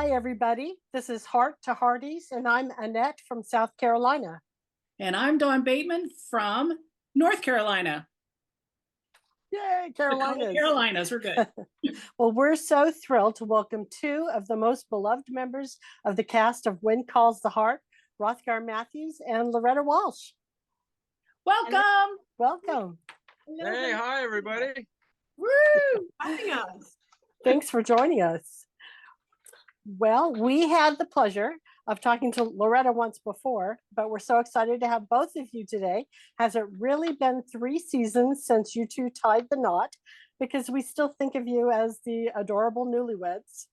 Hi, everybody. This is Heart to Hearties, and I'm Annette from South Carolina. And I'm Dawn Bateman from North Carolina. Yay, Dakota, Carolinas, we're good. Well, we're so thrilled to welcome two of the most beloved members of the cast of Wind Calls the Heart, Hrothgar Mathews and Loretta Walsh. Welcome. Welcome. Hey, hi, everybody. Woo! Having us. Thanks for joining us. Well, we had the pleasure of talking to Loretta once before, but we're so excited to have both of you today. Has it really been 3 seasons since you two tied the knot? Because we still think of you as the adorable newlyweds.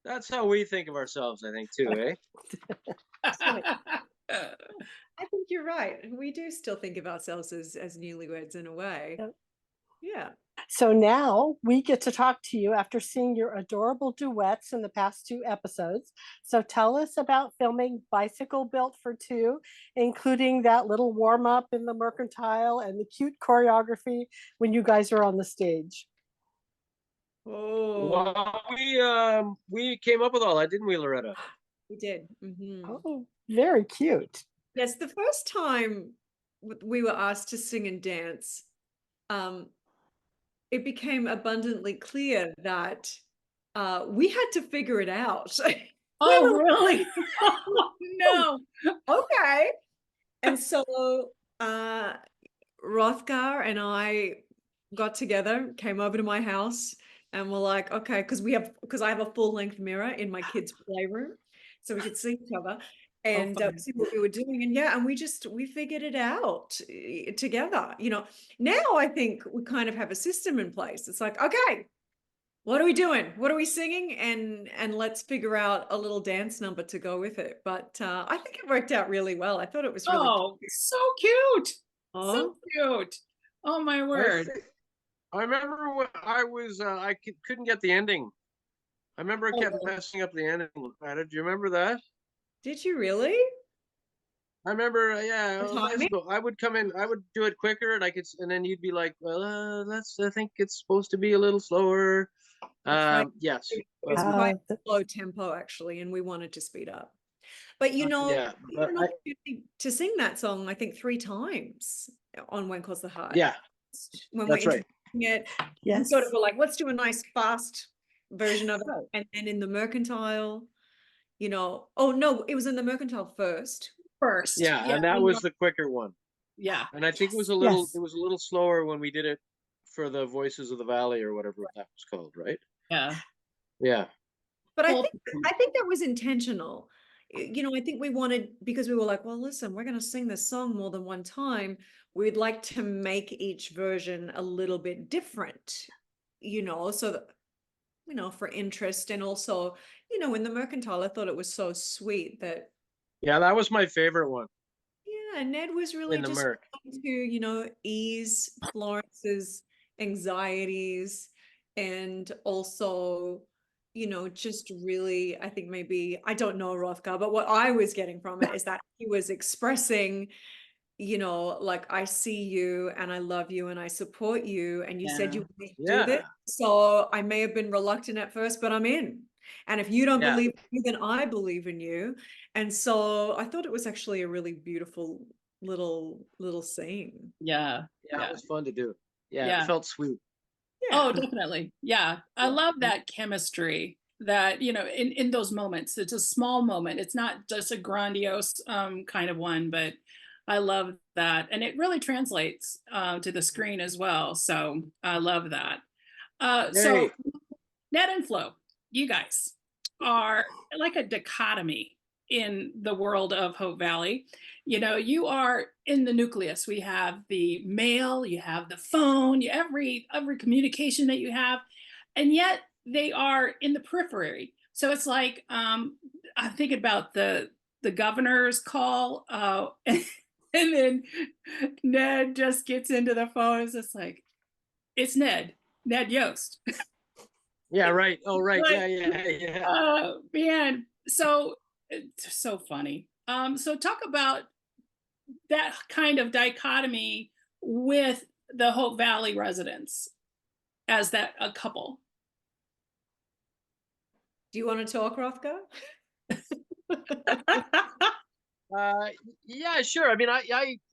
That's how we think of ourselves, I think, too, eh? I think you're right. We do still think of ourselves as newlyweds in a way. Yep. Yeah. So now we get to talk to you after seeing your adorable duets in the past 2 episodes. So tell us about filming Bicycle Built for Two, including that little warm up in the Mercantile and the cute choreography when you guys are on the stage. Oh, Well, we came up with all that, didn't we, Loretta? we did. Mhm. Oh, very cute. Yes, the first time we were asked to sing and dance, it became abundantly clear that we had to figure it out. Oh, really? Oh, no. Okay. And so Hrothgar and I got together, came over to my house, and we're like, okay, because I have a full-length mirror in my kids' playroom, so we could see each other and see what we were doing. And yeah, and we figured it out together. Now I think we kind of have a system in place. It's like, okay, what are we doing? What are we singing? And let's figure out a little dance number to go with it. But I think it worked out really well. I thought it was really cute. So cute. Huh? So cute. Oh, my word. I remember when I couldn't get the ending. I remember I kept messing up the ending. Do you remember that? Did you really? I remember, yeah. I would come in, I would do it quicker, and then you'd be like, "Well, I think it's supposed to be a little slower." Right. Yes, It was quite low tempo actually, and we wanted to speed up. But we had an opportunity to sing that song, I think 3 times on When Calls the Heart. Yeah, when that's right. It, yes. We sort of were like, let's do a nice fast version of it. And in the Mercantile, oh no, it was in the Mercantile first. Yeah, and that was the quicker one. Yeah. And I think it was a little slower when we did it for the Voices of the Valley or whatever that was called, right? Yeah. Yeah. But I think that was intentional. I think we wanted, because we were like, well, listen, we're going to sing this song more than one time. We'd like to make each version a little bit different, so that, for interest. And also, in the Mercantile, I thought it was so sweet that. Yeah, that was my favorite one. Yeah, Ned was really just trying to, ease Florence's anxieties, and also, just really, I think maybe, I don't know Hrothgar, but what I was getting from it is that he was expressing, like, I see you and I love you and I support you, and you said you would do this. So I may have been reluctant at first, but I'm in. And if you don't believe in me, then I believe in you. And so I thought it was actually a really beautiful little scene. Yeah. It was fun to do. Yeah, it felt sweet. Yeah. Oh, definitely. Yeah. I love that chemistry that, in those moments. It's a small moment. It's not just a grandiose kind of one, but I love that. And it really translates to the screen as well. So I love that. So Ned and Flo, you guys are like a dichotomy in the world of Hope Valley. You are in the nucleus. We have the mail, you have the phone, every communication that you have, and yet they are in the periphery. So it's like, I'm thinking about the governor's call, and then Ned just gets into the phone. It's just like, it's Ned Yost. Yeah, right. Oh, right. Yeah. Man, so it's so funny. So talk about that kind of dichotomy with the Hope Valley residents as a couple. Do you want to talk, Hrothgar? Yeah, sure. I mean,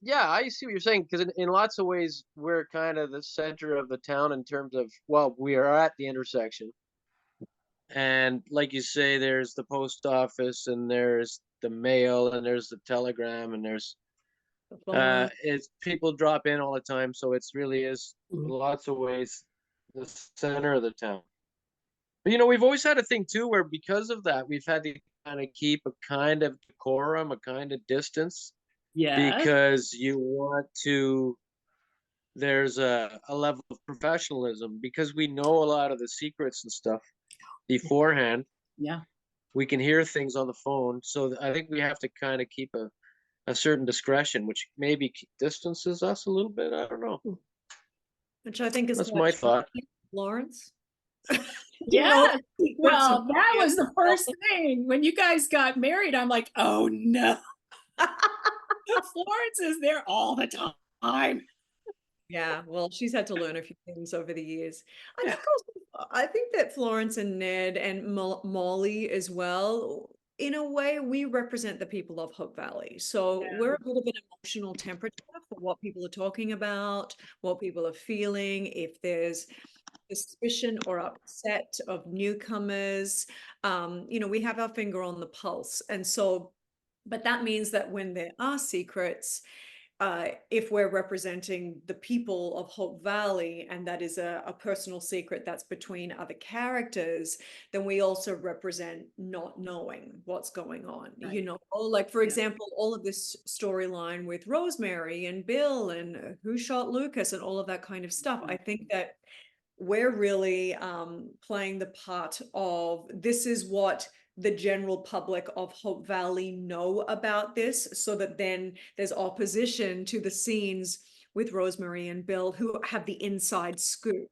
yeah, I see what you're saying, because in lots of ways we're kind of the center of the town in terms of, well, we are at the intersection, and like you say, there's the post office, and there's the mail, and there's the telegram, and there's it's people drop in all the time, so it's really is lots of ways the center of the town. But we've always had a thing too, where because of that, we've had to kind of keep a kind of decorum, a kind of distance, Yeah. because you want to, there's a level of professionalism, because we know a lot of the secrets and stuff beforehand. Yeah. We can hear things on the phone, so I think we have to kind of keep a certain discretion, which maybe distances us a little bit. I don't know. Which I think is That's quite my thought. Florence. Yeah. Well, that was the first thing. When you guys got married, I'm like, oh no. Florence is there all the time. Yeah, well, she's had to learn a few things over the years. I think that Florence and Ned and Molly as well, in a way, we represent the people of Hope Valley. So we're a bit of an emotional temperature for what people are talking about, what people are feeling, if there's suspicion or upset of newcomers. We have our finger on the pulse. And so, but that means that when there are secrets, if we're representing the people of Hope Valley, and that is a personal secret that's between other characters, then we also represent not knowing what's going on. Right. Like, for example, all of this storyline with Rosemary and Bill and who shot Lucas and all of that kind of stuff. I think that we're really playing the part of, this is what the general public of Hope Valley know about this, so that then there's opposition to the scenes with Rosemary and Bill who have the inside scoop,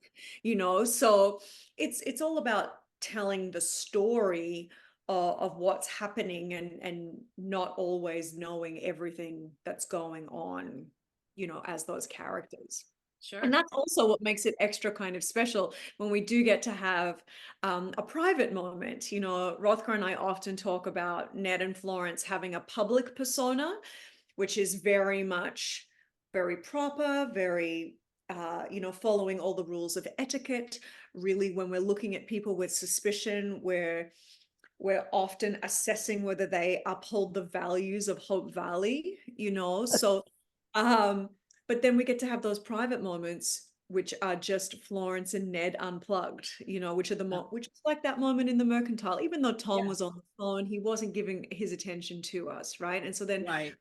so it's all about telling the story of what's happening, and not always knowing everything that's going on, as those characters. Sure. And that's also what makes it extra kind of special when we do get to have a private moment. Hrothgar and I often talk about Ned and Florence having a public persona, which is very much very proper, very, following all the rules of etiquette. Really, when we're looking at people with suspicion, we're often assessing whether they uphold the values of Hope Valley, so but then we get to have those private moments, which are just Florence and Ned unplugged, which are which is like that moment in the Mercantile. Even though Tom was on the phone, he wasn't giving his attention to us, right? And so then to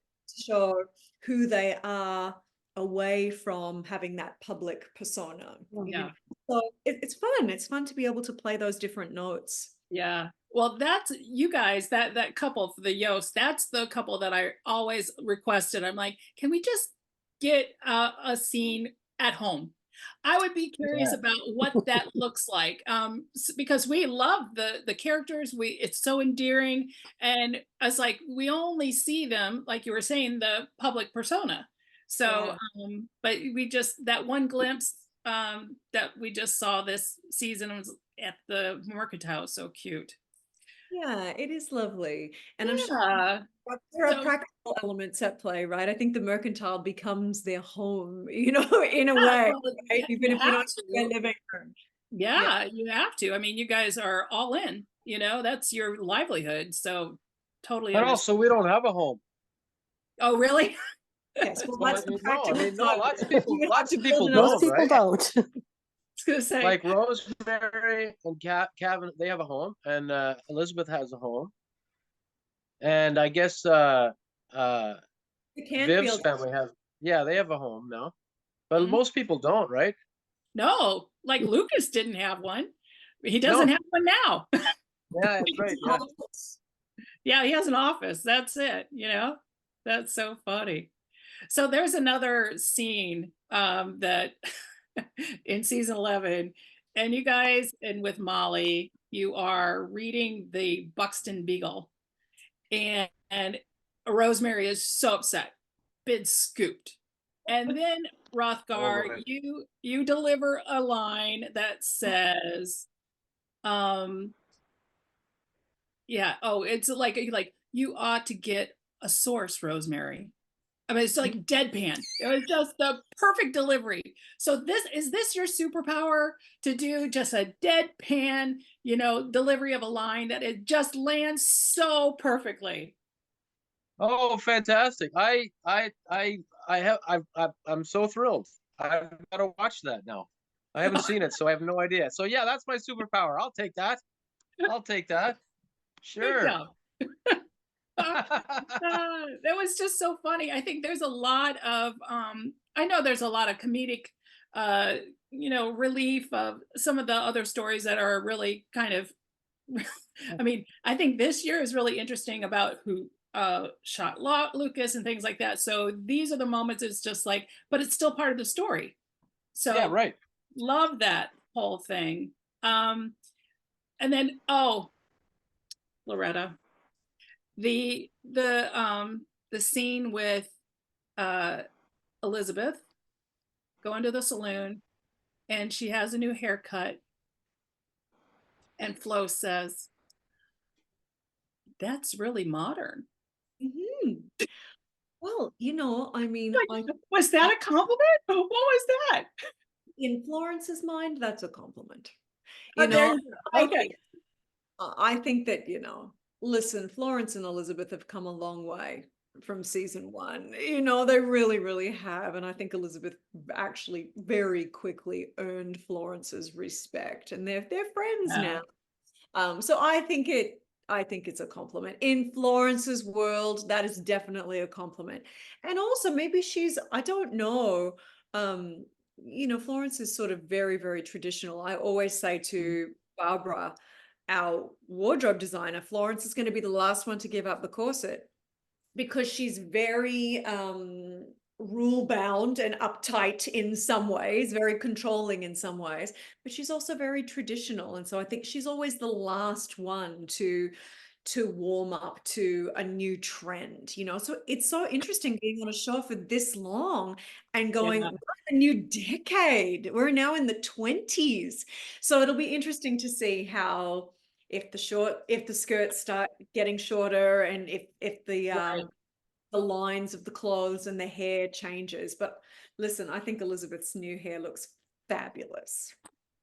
show who they are away from having that public persona. Yeah. So it's fun. It's fun to be able to play those different notes. Yeah. Well, that's you guys, that couple, the Yost, that's the couple that I always requested. I'm like, can we just get a scene at home? I would be curious about what that looks like, because we love the characters. It's so endearing, and it's like we only see them, like you were saying, the public persona. So, but we just, that one glimpse that we just saw this season was at the Mercantile, so cute. Yeah, it is lovely. And Yeah. I'm sure there are practical elements at play, right? I think the Mercantile becomes their home, in a way, right? Even if you don't see their living room. Yeah, you have to. I mean, you guys are all in, that's your livelihood. So totally. But also, we don't have a home. Oh, really? Yes, well, that's the practical lots of people don't, Most people right? don't. I was gonna say, like Rosemary and Kevin, they have a home, and Elizabeth has a home, and I guess Viv's family has, they have a home now, but most people don't, right? No, like Lucas didn't have one. He doesn't have one now. Yeah, that's right. Yeah, he has an office. That's it. That's so funny. So there's another scene that in season 11, and you guys, and with Molly, you are reading the Buxton Beagle, and Rosemary is so upset, been scooped, and then Hrothgar, you deliver a line that says, Yeah. Oh, it's like you ought to get a source, Rosemary. I mean, it's like deadpan. It was just the perfect delivery. So is this your superpower, to do just a deadpan, delivery of a line that it just lands so perfectly? Oh, fantastic! I'm so thrilled. I've got to watch that now. I haven't seen it, so I have no idea. So yeah, that's my superpower. I'll take that. I'll take that. Good Sure. job. That was just so funny. I think there's a lot of I know there's a lot of comedic uh relief of some of the other stories that are really kind of I mean, I think this year is really interesting about who shot Lucas and things like that. So these are the moments it's just like, but it's still part of the story. Yeah, So right. love that whole thing. And then Loretta, the scene with uh Elizabeth going to the saloon and she has a new haircut and Flo says, "That's really modern." Mhm. Well, I mean, Like, was that a compliment? What was that? in Florence's mind, that's a compliment. Oh, You there know, you go. I Okay. think I think that, listen, Florence and Elizabeth have come a long way from season one. They really, really have. And I think Elizabeth actually very quickly earned Florence's respect, and they're friends Yeah. now. So I think it's a compliment. In Florence's world, that is definitely a compliment. And also maybe I don't know, um, Florence is sort of very, very traditional. I always say to Barbara, our wardrobe designer, Florence is going to be the last one to give up the corset, because she's very rule bound and uptight in some ways, very controlling in some ways, but she's also very traditional. And so I think she's always the last one to warm up to a new trend. So it's so interesting being on a show for this long and going, Yeah. "What a new decade. We're now in the 20s." So it'll be interesting to see how, if the skirts start getting shorter, and if Right. the lines of the clothes and the hair changes. But listen, I think Elizabeth's new hair looks fabulous.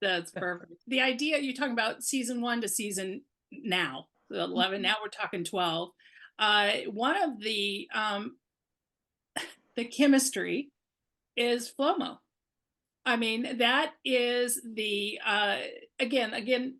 That's perfect. The idea you're talking about season 1 to season now, 11, now we're talking 12. One of the chemistry is FloMo. I mean, that is the again,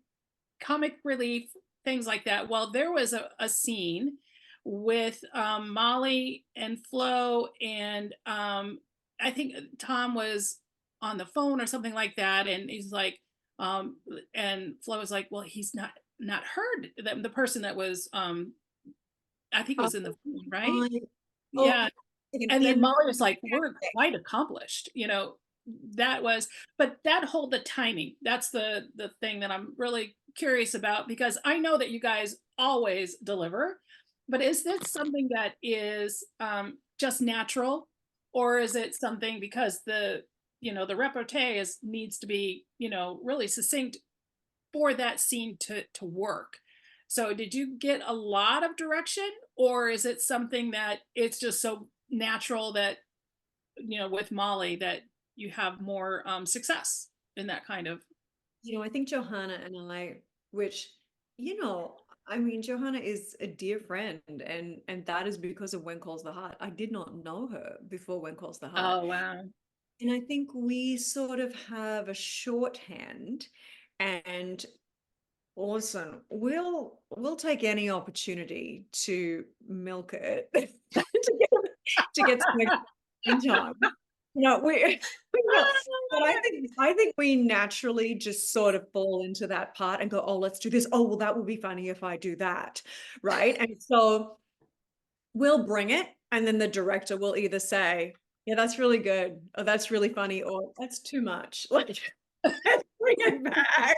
comic relief, things like that. Well, there was a scene with Molly and Flo, and I think Tom was on the phone or something like that, and he's like, and Flo was like, "Well, he's not heard." The person that was, I think it Oh, was in the phone, right? I- oh, Yeah, and then Molly was like, "We're quite accomplished," that was, but that whole the timing, that's the thing that I'm really curious about, because I know that you guys always deliver, but is this something that is just natural, or is it something because the repartee needs to be really succinct for that scene to work? So did you get a lot of direction, or is it something that it's just so natural that with Molly that you have more success in that kind of? I think Johanna and I, which, you know, I mean, Johanna is a dear friend, and that is because of When Calls the Heart. I did not know her before When Calls the Heart. Oh, wow. And I think we sort of have a shorthand, and listen, we'll take any opportunity to milk it to get some extra time. We will. But I think we naturally just sort of fall into that part and go, "Oh, let's do this. Oh, well, that would be funny if I do that." Right? And so we'll bring it, and then the director will either say, "Yeah, that's really good," or "That's really funny," or "That's too much." Like, let's bring it back.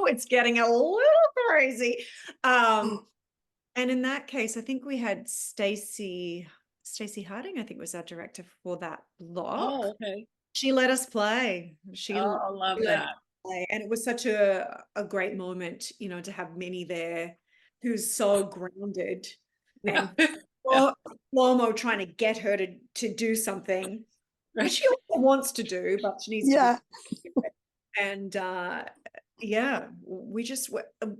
It's getting a little crazy. And in that case, I think we had Stacey Harding, I think, was our director for that block. Oh, okay. She let us play. Oh, I love Let that. And it was such a great moment, you know, to have Minnie there, who's so grounded, Yeah. and FloMo trying to get her to do something, which Right. she also wants to do, but she needs to Yeah. be. And yeah,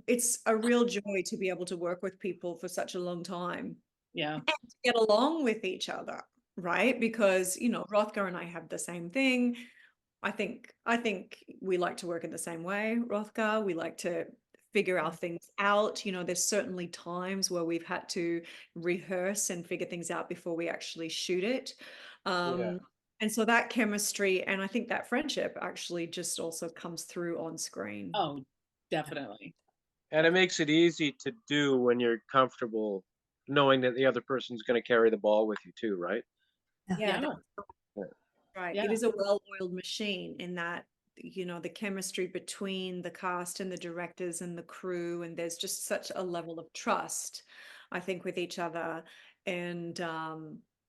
it's a real joy to be able to work with people for such a long time Yeah. and to get along with each other, right? Because, you know, Hrothgar and I have the same thing. I think we like to work in the same way, Hrothgar. We like to figure our things out. You know, there's certainly times where we've had to rehearse and figure things out before we actually shoot it. Yeah. And so that chemistry and I think that friendship actually just also comes through on screen. Oh, definitely. And it makes it easy to do when you're comfortable knowing that the other person's going to carry the ball with you too, right? Yeah, Yeah. right. Yeah. It is a well-oiled machine in that, you know, the chemistry between the cast and the directors and the crew, and there's just such a level of trust, I think, with each other. And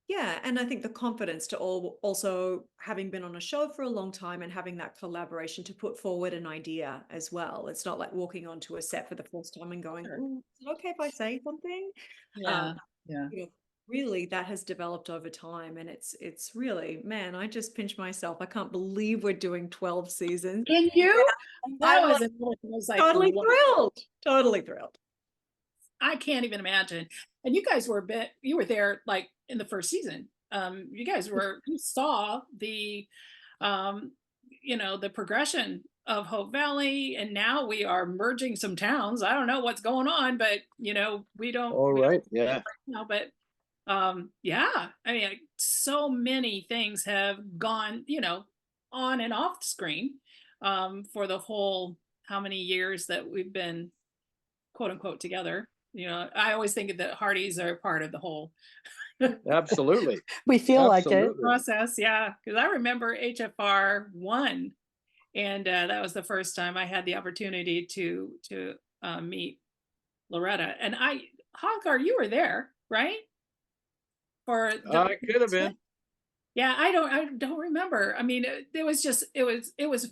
yeah, and I think the confidence to also having been on a show for a long time and having that collaboration to put forward an idea as well. It's not like walking onto a set for the first time and going, Sure. "Ooh, is it okay if I say something?" Yeah. Yeah. You know, really that has developed over time, and it's really, man, I just pinch myself. I can't believe we're doing 12 seasons. And you? I I'm was, like was like, totally wow. thrilled. Totally thrilled. I can't even imagine. And you guys were a bit, you were there like in the first season. You guys were, you saw the, um, you know, the progression of Hope Valley, and now we are merging some towns. I don't know what's going on, but you know, All we don't right. see it Yeah. right now, but yeah, I mean, like, so many things have gone, you know, on and off screen, for the whole how many years that we've been quote unquote together. You know, I always think that Hardys are part of the whole Absolutely. We feel like it. Absolutely. process. Yeah, because I remember HFR 1, and that was the first time I had the opportunity to meet Loretta. And Hrothgar, you were there, right? For the I could have been. yeah, I don't remember. I mean, it was just it was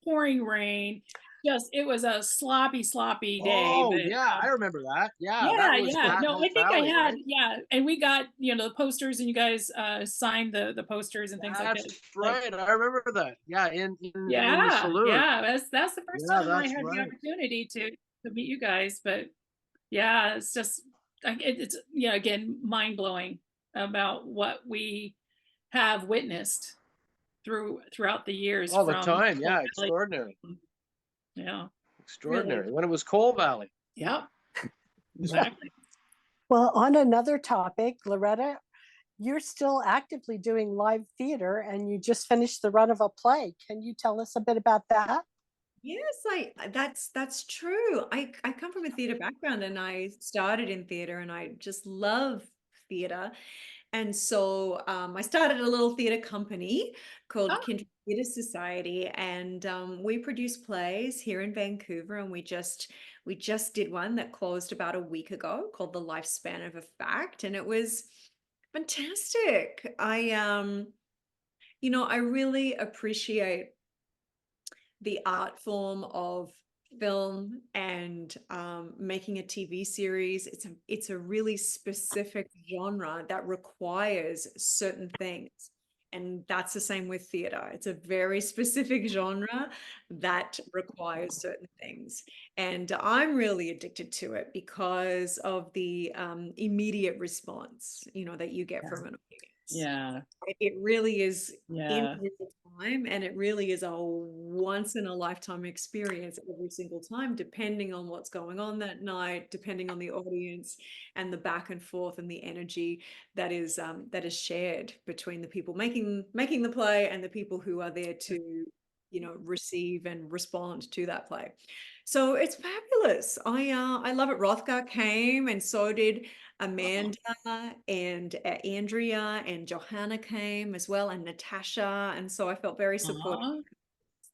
pouring rain. Just it was a sloppy day, Oh, but yeah, I remember that. Yeah, that yeah, was yeah. at No, Hope I think I Valley, had, right? yeah. And we got, you know, the posters, and you guys signed the posters and things like That's that. Like, right. I remember that. Yeah, in the yeah, saloon. yeah. That's the first Yeah, time I that's had the right. opportunity to meet you guys. But yeah, it's just it's yeah, again, mind blowing about what we have witnessed throughout the years All the from time. Coal Yeah, Valley. extraordinary. Yeah, really. Extraordinary. When it was Coal Valley. Yep, exactly. Well, on another topic, Loretta, you're still actively doing live theater and you just finished the run of a play. Can you tell us a bit about that? Yes, that's true. I come from a theater background and I started in theater and I just love theater. And so I started a little theater company called Oh, Kindred Theatre Society, and we produce plays here in Vancouver. And we just did one that closed about a week ago called The Lifespan of a Fact, and it was fantastic. You know, I really appreciate the art form of film and making a TV series. It's a really specific genre that requires certain things. And that's the same with theater. It's a very specific genre that requires certain things. And I'm really addicted to it because of the immediate response, you know, that you get from an audience. yeah, It really is in yeah. real time, and it really is a once in a lifetime experience every single time, depending on what's going on that night, depending on the audience and the back and forth and the energy that is shared between the people making the play and the people who are there to, you know, receive and respond to that play. So it's fabulous. I love it. Hrothgar came, and so did Amanda and Andrea and Johanna came as well, and Natasha. And so I felt very supported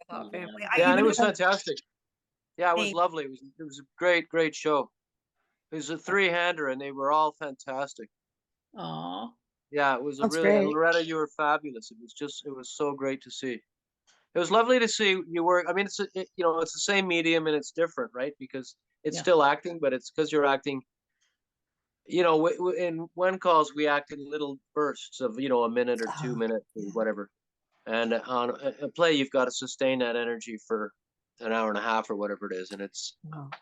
Aw. of our family. Yeah. I Yeah, and it even was fantastic. Yeah, it was think, lovely. It was a great show. It was a three-hander and they were all fantastic. Aw. Yeah, it was a Sounds really, and great. Loretta, you were fabulous. It was so great to see. It was lovely to see you work. I mean, you know, it's the same medium and it's different, right? Because it's Yeah. still acting, but it's because you're acting. You know, in When Calls, we act in little bursts of, you know, a minute or 2 minutes or whatever. And on a play, you've got to sustain that energy for an hour and a half or whatever it is. And it's,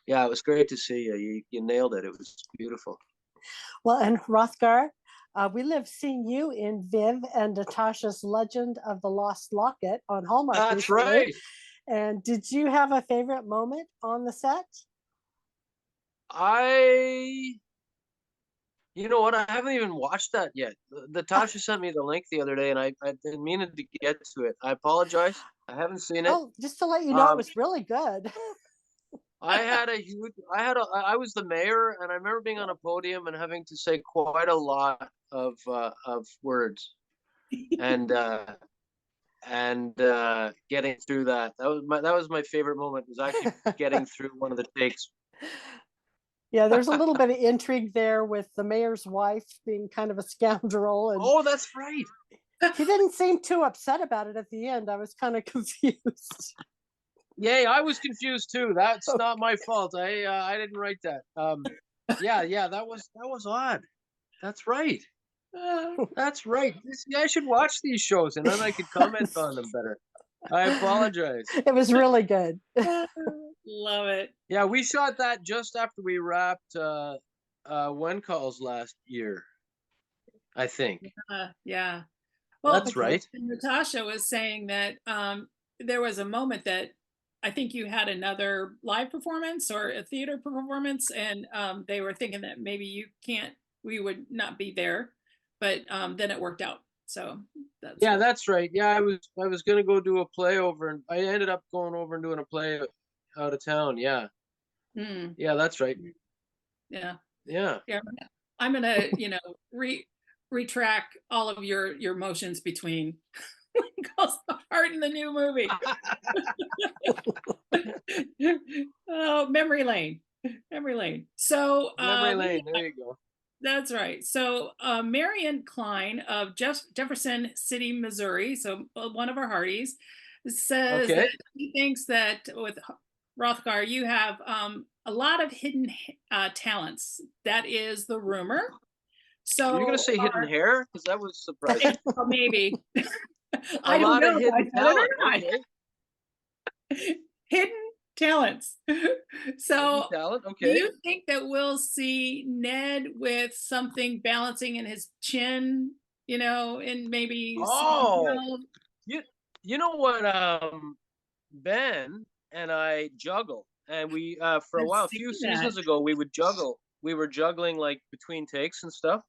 yeah, it was great to see you. You nailed it. It was beautiful. Well, and Hrothgar, we live seeing you in Viv and Natasha's Legend of the Lost Locket on Hallmark. That's recently. right. And did you have a favorite moment on the set? You know what? I haven't even watched that yet. Natasha sent me the link the other day, and I didn't mean to get to it. I apologize. I haven't seen it. Oh, just to let you know, it was really good. I was the mayor, and I remember being on a podium and having to say quite a lot of words, and getting through that. That was my favorite moment. Was actually getting through one of the takes. Yeah, there's a little bit of intrigue there with the mayor's wife being kind of a scoundrel. And oh, that's right. He didn't seem too upset about it at the end. I was kind of confused. Yay, I was confused too. That's not my fault. I didn't write that. Yeah, that was odd. That's right. That's right. See, I should watch these shows and then I could comment on them better. I apologize. It was really good. Love it. Yeah, we shot that just after we wrapped When Calls last year, I think. Yeah. Well, that's right. Natasha was saying that there was a moment that I think you had another live performance or a theater performance, and they were thinking that maybe we would not be there, but then it worked out. So that's right. Yeah, I was gonna go do a play over, and I ended up going over and doing a play out of town. Yeah. Yeah, that's right. Yeah. I'm gonna retract all of your motions between Calls the Heart and the new movie. Oh, memory lane. So memory lane. There you go. That's right. So Marion Klein of Jefferson City, Missouri, so one of our Hardies, says that he thinks that with Hrothgar, you have a lot of hidden talents. That is the rumor. So you're going to say hidden hair? Because that was surprising. Maybe. I don't know. Hidden talent. Hidden talents. So talent? Do you think that we'll see Ned with something balancing in his chin, and maybe you know what, Ben and I juggle, and we for a while, a few seasons ago, we would juggle. We were juggling like between takes and stuff.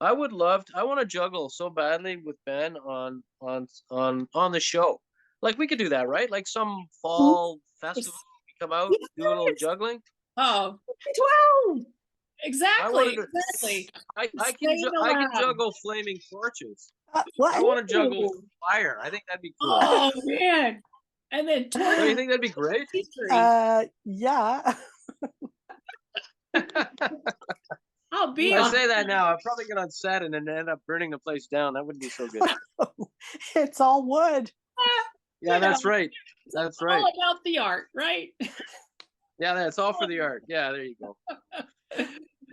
I want to juggle so badly with Ben on the show. Like we could do that, right? Like some fall festival, we come out, do a little juggling. Oh, 12. Exactly. I can juggle flaming torches. What? I want to juggle fire. I think that'd be cool. Oh man! And then don't you think that'd be great? Yeah. I say that now. I'll probably get on set and then end up burning the place down. That wouldn't be so good. It's all wood. Yeah, that's right. That's right. All about the art, right? Yeah, that's all for the art. Yeah, there you go.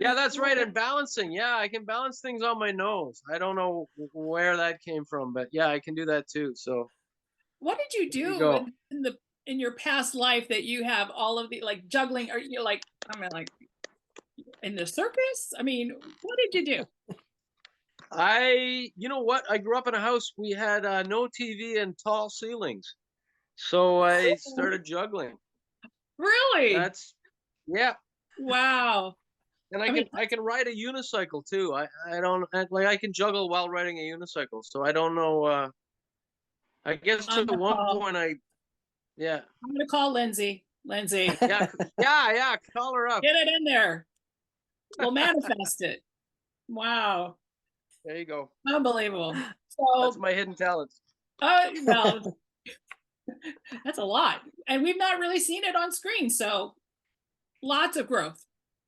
Yeah, that's right. And balancing. Yeah, I can balance things on my nose. I don't know where that came from, but yeah, I can do that too. So what did you do in your past life that you have all of the like juggling, or you're like, in the circus? I mean, what did you do? You know what? I grew up in a house. We had no TV and tall ceilings. So I started juggling. Really? Yeah. Wow. And I can ride a unicycle too. I can juggle while riding a unicycle. So I don't know. I guess at one point I'm gonna call Lindsay. Yeah, call her up. Get it in there. We'll manifest it. Wow. There you go. Unbelievable. So that's my hidden talents. Well, that's a lot. And we've not really seen it on screen. So lots of growth.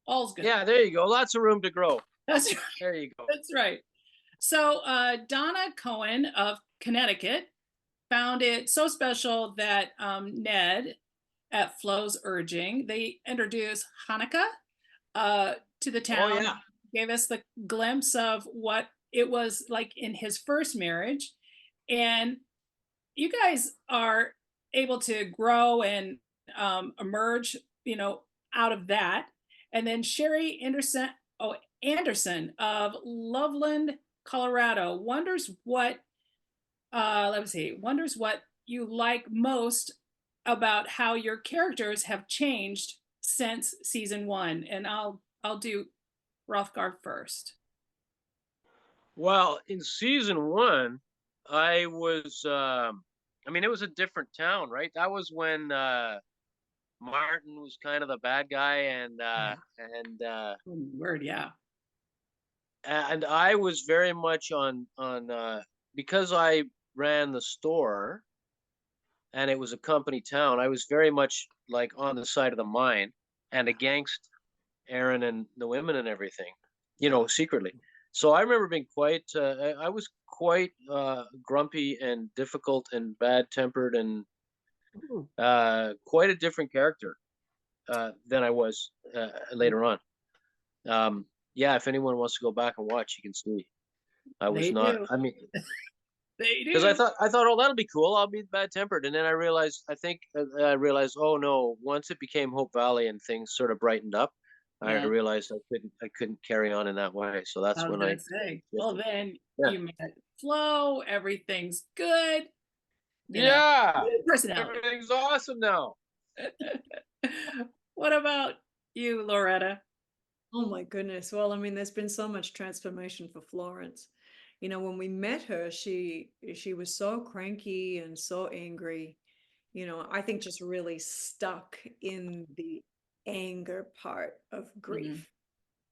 All's good. Yeah, there you go. Lots of room to grow. That's right. There you go. That's right. So Donna Cohen of Connecticut found it so special that Ned, at Flo's urging, they introduced Hanukkah to the Oh town, yeah. gave us the glimpse of what it was like in his first marriage. And you guys are able to grow and emerge, out of that. And then Sherry Anderson of Loveland, Colorado, wonders what wonders what you like most about how your characters have changed since season 1. And I'll do Hrothgar first. Well, in season 1, I was I mean, it was a different town, right? That was when Martin was kind of the bad guy, and Word, yeah. and I was very much on because I ran the store and it was a company town. I was very much like on the side of the mine and against Aaron and the women and everything, secretly. So I remember being quite I was quite grumpy and difficult and bad tempered and quite a different character than I was later on. Yeah, if anyone wants to go back and watch, you can see I was They not. do. I mean, They because do. I thought, oh, that'll be cool. I'll be bad tempered, and then I realized, oh no. Once it became Hope Valley and things sort of brightened up, I Yeah. realized I couldn't carry on in that way. So that's I was when gonna I. say, well, then Yeah. you met Flo, everything's good. Yeah, Personality. everything's awesome now. What about you, Loretta? Oh my goodness. Well, I mean, there's been so much transformation for Florence. When we met her, she was so cranky and so angry. I think just really stuck in the anger part of grief.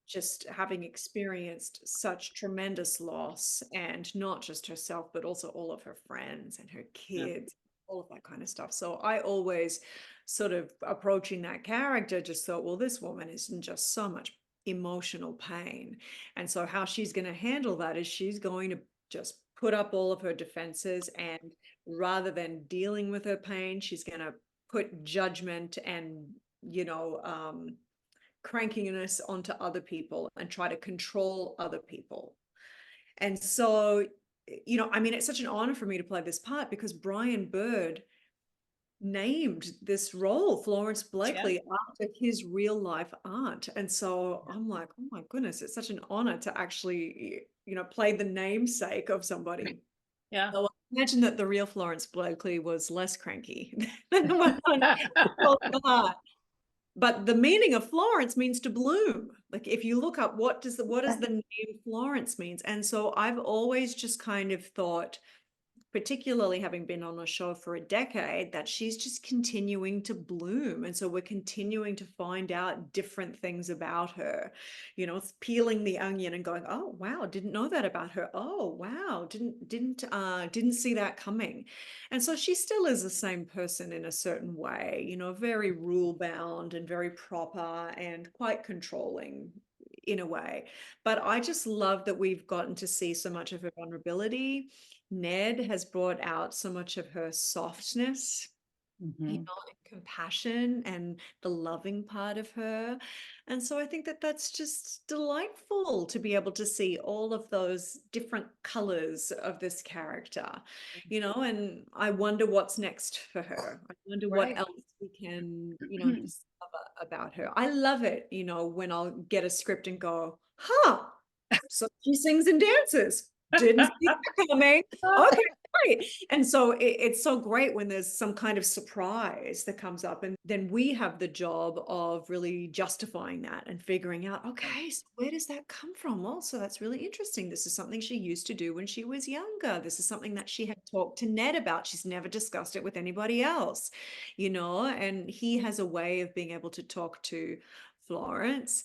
Just having experienced such tremendous loss, and not just herself, but also all of her friends and her kids, all of that kind of stuff. So I always sort of approaching that character just thought, well, this woman is in just so much emotional pain. And so how she's going to handle that is she's going to just put up all of her defenses, and rather than dealing with her pain, she's going to put judgment and, crankiness onto other people and try to control other people. And so, I mean, it's such an honor for me to play this part because Brian Bird named this role, Florence Blakely, after his real life aunt. And so I'm like, oh my goodness, it's such an honor to actually, play the namesake of somebody. Yeah. So I imagine that the real Florence Blakely was less cranky than the one. But the meaning of Florence means to bloom. Like if you look up what does the name Florence means? And so I've always just kind of thought, particularly having been on a show for a decade, that she's just continuing to bloom. And so we're continuing to find out different things about her. It's peeling the onion and going, oh wow, didn't know that about her. Oh wow, didn't see that coming. And so she still is the same person in a certain way, very rule bound and very proper and quite controlling in a way. But I just love that we've gotten to see so much of her vulnerability. Ned has brought out so much of her softness, and compassion and the loving part of her. And so I think that that's just delightful to be able to see all of those different colors of this character, and I wonder what's next for her. I wonder what else we can, discover about her. I love it, when I'll get a script and go, so she sings and dances. Didn't see that coming. Okay, great. And so it's so great when there's some kind of surprise that comes up, and then we have the job of really justifying that and figuring out, okay, so where does that come from? Also, that's really interesting. This is something she used to do when she was younger. This is something that she had talked to Ned about. She's never discussed it with anybody else, and he has a way of being able to talk to Florence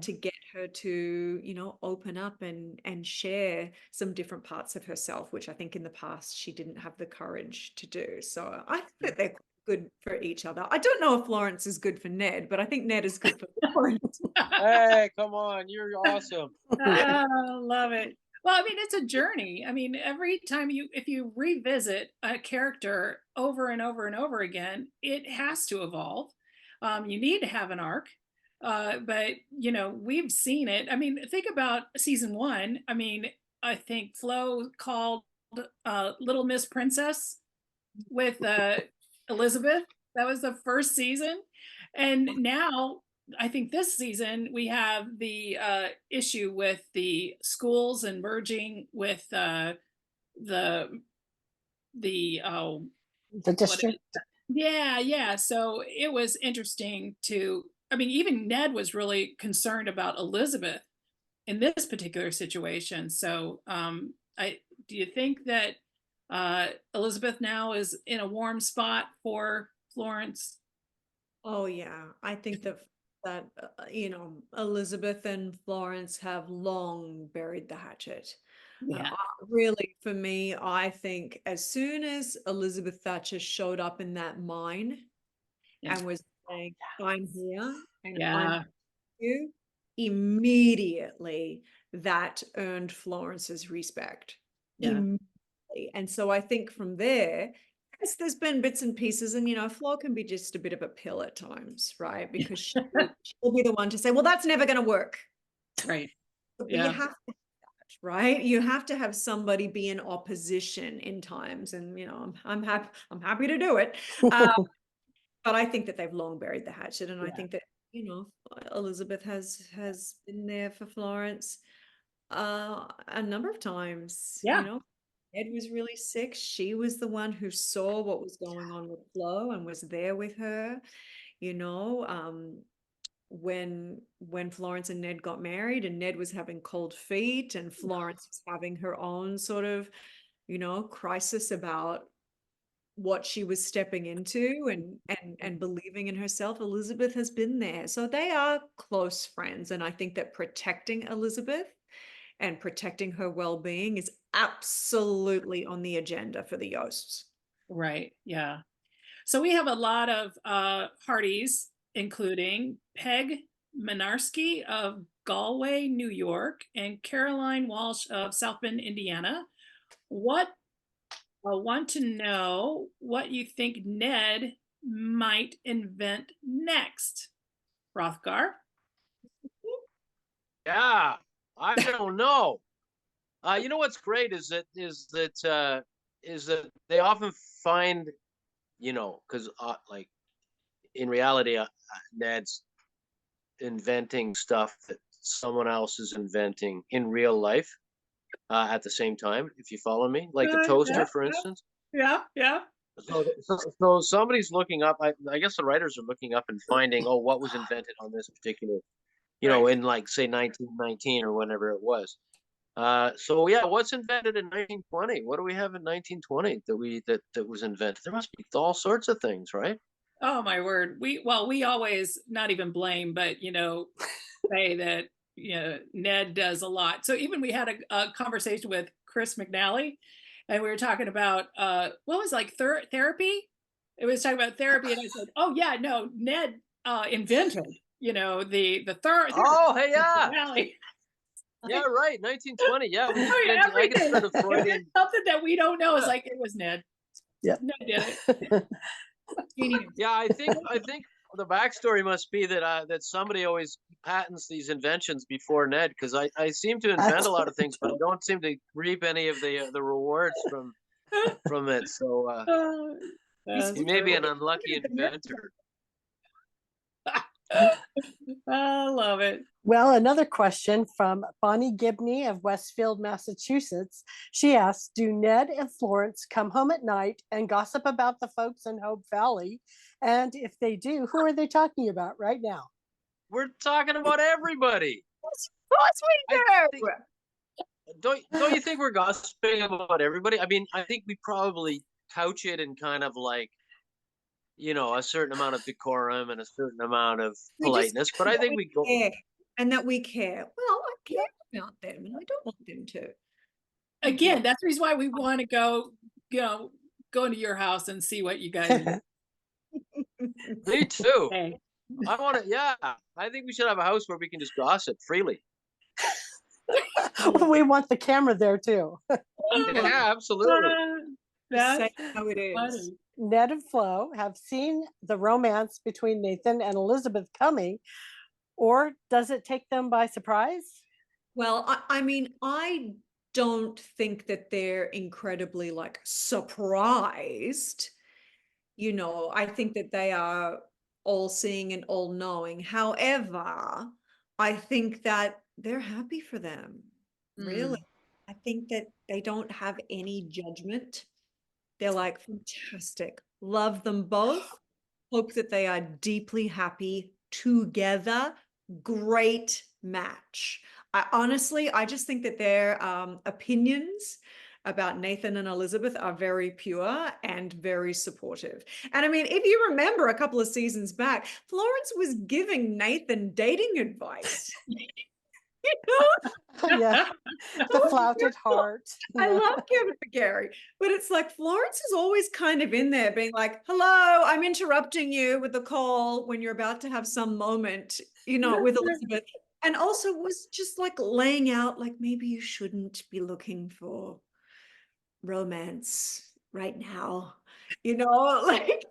to get her to, open up and share some different parts of herself, which I think in the past she didn't have the courage to do. So I think that they're good for each other. I don't know if Florence is good for Ned, but I think Ned is good for Florence. Hey, come on, you're awesome. Love it. Well, I mean, it's a journey. I mean, every time if you revisit a character over and over and over again, it has to evolve. You need to have an arc. But, you know, we've seen it. I mean, think about season one. I mean, I think Flo called Little Miss Princess with Elizabeth. That was the first season. And now I think this season we have the issue with the schools and merging with the oh The what district. yeah, yeah. So it was interesting to, I mean, even Ned was really concerned about Elizabeth in this particular situation. So I do you think that Elizabeth now is in a warm spot for Florence? Oh yeah, I think that you know, Elizabeth and Florence have long buried the hatchet. Yeah. Really, for me, I think as soon as Elizabeth Thatcher showed up in that mine Yeah. and was saying, "I'm here and I'm Yeah. you," immediately that earned Florence's respect. Yeah. Immediately. And so I think from there, yes, there's been bits and pieces, and you know, Flo can be just a bit of a pill at times, right? Because she'll be the one to say, "Well, that's never going to work." Right. But you Yeah. have to, right? You have to have somebody be in opposition in times, and you know, I'm happy to do it. But I think that they've long buried the hatchet, and I Yeah. think that, you know, Elizabeth has been there for Florence a number of times. Yeah. You know, Ed was really sick. She was the one who saw what was going on with Flo and was there with her. You know, when Florence and Ned got married, and Ned was having cold feet, and Florence was having her own sort of, you know, crisis about what she was stepping into, and believing in herself. Elizabeth has been there. So they are close friends. And I think that protecting Elizabeth and protecting her well-being is absolutely on the agenda for the Yosts. Right. Yeah. So we have a lot of Hardys, including Peg Minarski of Galway, New York, and Caroline Walsh of South Bend, Indiana. What I want to know what you think Ned might invent next, Hrothgar. Yeah, I don't know. You know what's great is that they often find, you know, because like in reality, Ned's inventing stuff that someone else is inventing in real life at the same time. If you follow me, like the toaster, Yeah, for instance. yeah, yeah. So somebody's looking up. I guess the writers are looking up and finding, oh, what was invented on this particular, you know, in like say 1919 or whenever it was. So yeah, what's invented in 1920? What do we have in 1920 that was invented? There must be all sorts of things, right? Oh my word. We always not even blame, but you know, say that you know Ned does a lot. So even we had a conversation with Chris McNally, and we were talking about what was like therapy. It was talking about therapy, and I said, "Oh yeah, no, Ned invented, you know, the third Oh, hey, yeah, McNally." yeah, right, 1920. Yeah, we Oh yeah, I can everything. sort of If there's Freudian. something that we don't know, is Yeah. like it was Ned. Yeah. Ned did it. Yeah, I think the backstory must be that somebody always patents these inventions before Ned, because I seem to invent a lot of things, but I don't seem to reap any of the rewards from it. So Oh, he that's may be true. an unlucky inventor. I love it. Well, another question from Bonnie Gibney of Westfield, Massachusetts. She asks, do Ned and Florence come home at night and gossip about the folks in Hope Valley? And if they do, who are they talking about right now? We're talking about everybody. Of course we do. Don't you think we're gossiping about everybody? I mean, I think we probably couch it in kind of like, you know, a certain amount of decorum and a certain amount of We just politeness, but I think we go. care, and that we care. Well, I care about them, and I don't want them to. Again, that's the reason why we want to go, you know, go into your house and see what you guys do. Me too. Hey. I want to. Yeah, I think we should have a house where we can just gossip freely. We want the camera there too. Yeah, absolutely. That's Say how it is. funny. Ned and Flo have seen the romance between Nathan and Elizabeth coming, or does it take them by surprise? Well, I mean, I don't think that they're incredibly like surprised. You know, I think that they are all seeing and all knowing. However, I think that they're happy for them. Really. I think that they don't have any judgment. They're like, fantastic. Love them both. Hope that they are deeply happy together. Great match. I just think that their opinions about Nathan and Elizabeth are very pure and very supportive. And I mean, if you remember a couple of seasons back, Florence was giving Nathan dating advice. You know? Yeah, the flouted heart. I love Kevin McGarry, but it's like Florence is always kind of in there being like, hello, I'm interrupting you with the call when you're about to have some moment, you know, with Elizabeth. And also was just like laying out, like, maybe you shouldn't be looking for romance right now, you know, like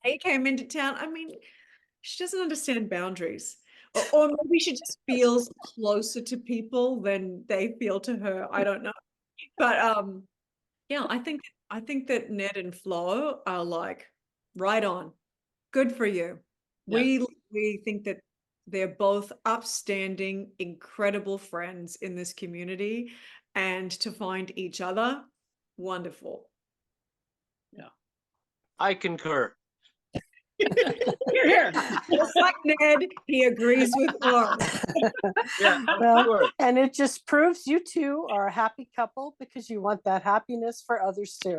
he came into town. I mean, she doesn't understand boundaries. Or maybe she just feels closer to people than they feel to her. I don't know. But yeah, I think that Ned and Flo are like right on. Good for you. Yeah. We think that they're both upstanding, incredible friends in this community, and to find each other, wonderful. Yeah. I concur. Here. Just like Ned, he agrees with Florence. Yeah, Well, sure. and it just proves you two are a happy couple because you want that happiness for others too.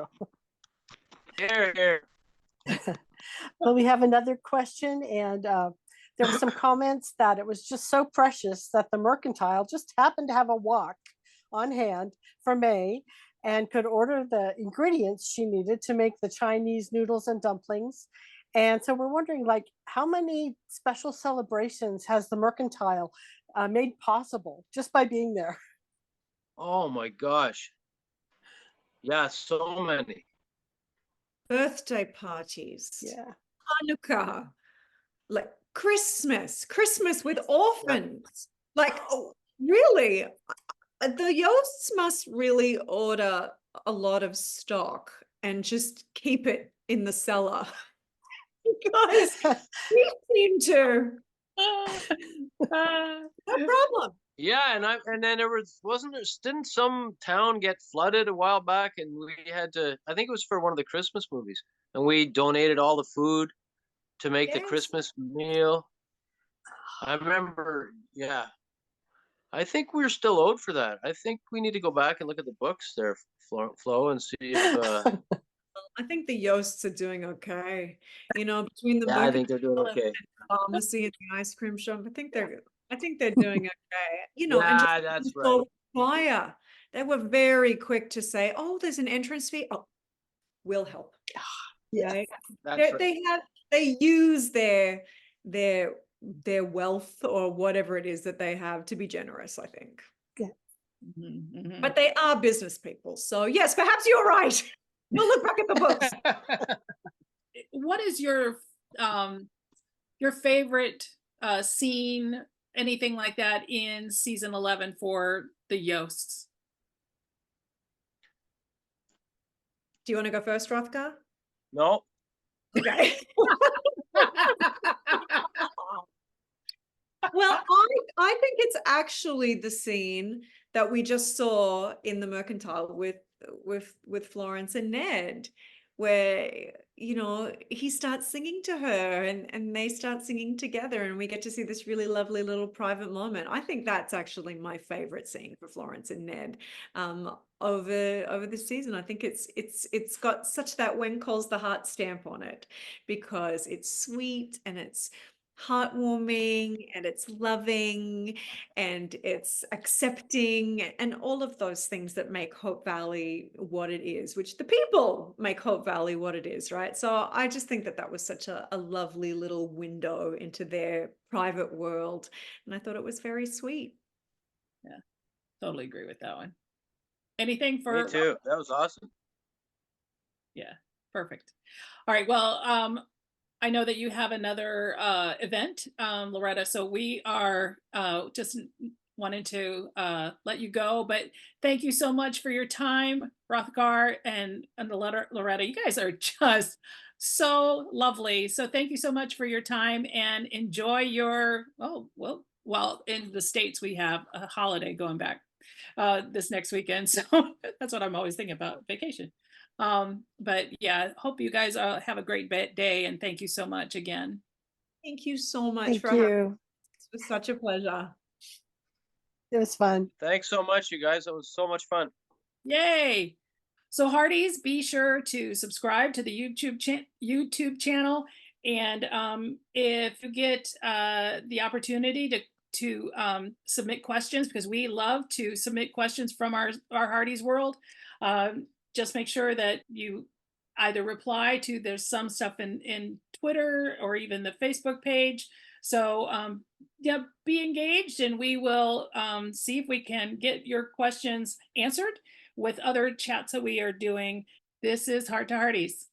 Here, here. Well, we have another question, and there were some comments that it was just so precious that the Mercantile just happened to have a wok on hand for May and could order the ingredients she needed to make the Chinese noodles and dumplings. And so we're wondering, like, how many special celebrations has the Mercantile made possible just by being there? Oh my gosh. Yeah, so many. Birthday parties, Yeah. Hanukkah, like Christmas with orphans. Like, oh, really? The Yosts must really order a lot of stock and just keep it in the cellar. Because we seem to, no problem. Yeah, and then there didn't some town get flooded a while back and we had to, I think it was for one of the Christmas movies, and we donated all the food to make the Yes. Christmas meal. I remember, yeah. I think we're still owed for that. I think we need to go back and look at the books there, Flo, and see if I think the Yosts are doing okay. You know, between the yeah, I think they're doing Mercantile okay. and pharmacy and the ice cream shop, I think they're doing okay. You know, and Yeah, just that's before right. fire, they were very quick to say, "Oh, there's an entrance fee. Oh, we'll help." Yeah. Right? That's right. They use their wealth or whatever it is that they have to be generous, I think. But they are business people. So yes, perhaps you're right. We'll look back at the books. What is your favorite scene, anything like that in season 11 for the Yosts? Do you want to go first, Hrothgar? No. Okay. Well, I think it's actually the scene that we just saw in the Mercantile with Florence and Ned, where, you know, he starts singing to her and they start singing together and we get to see this really lovely little private moment. I think that's actually my favorite scene for Florence and Ned over this season. I think it's got such that when calls the heart stamp on it, because it's sweet and it's heartwarming and it's loving and it's accepting and all of those things that make Hope Valley what it is, which the people make Hope Valley what it is, right? So I just think that was such a lovely little window into their private world, and I thought it was very sweet. Yeah. totally agree with that one. Anything for? Me too. That was awesome. Yeah, perfect. All right. Well, I know that you have another event, Loretta, so we are just wanted to let you go, but thank you so much for your time, Hrothgar and Loretta. You guys are just so lovely. So thank you so much for your time, and enjoy your, oh, well, in the States, we have a holiday going back this next weekend. So that's what I'm always thinking about, vacation. But yeah, hope you guys have a great day, and thank you so much again. Thank you so much Thank for having me. you. It was such a pleasure. It was fun. Thanks so much, you guys. It was so much fun. Yay! So Hearties, be sure to subscribe to the YouTube channel, and if you get the opportunity to submit questions, because we love to submit questions from our Hearties world, just make sure that you either reply to, there's some stuff in Twitter or even the Facebook page. So yeah, be engaged, and we will see if we can get your questions answered with other chats that we are doing. This is Heart to Hearties.